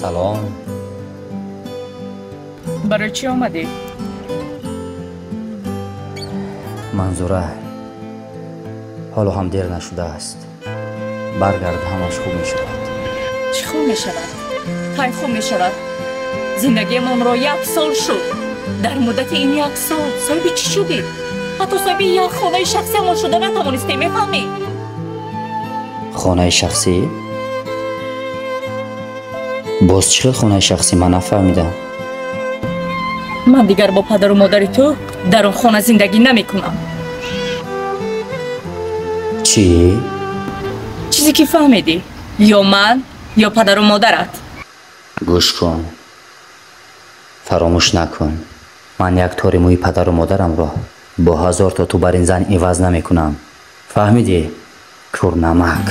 سلام. برای چی آمدی؟ منظوره حالا هم دیر نشده است. برگرد همش خوب می شود. چی خوب می شود؟ خیلی خوب می شود. زندگی من را 1 سال شد. در مدت این 1 سال صاحب چی شدی؟ حتی صاحب یک خانه شخصی من شده نتوانستی میفهمی؟ خانه شخصی؟ باز چی خانه شخصی؟ من نفهمیدم. من دیگر با پدر و مادر تو در اون خانه زندگی نمی کنم. چی؟ چیزی که فهمیدی؟ یا من یا پدر و مادرت. گوش کن، فراموش نکن. من یک طور موی پدر و مادرم را با 1000 تا تو بر این زن عوض نمی کنم. فهمیدی؟ کورنمک.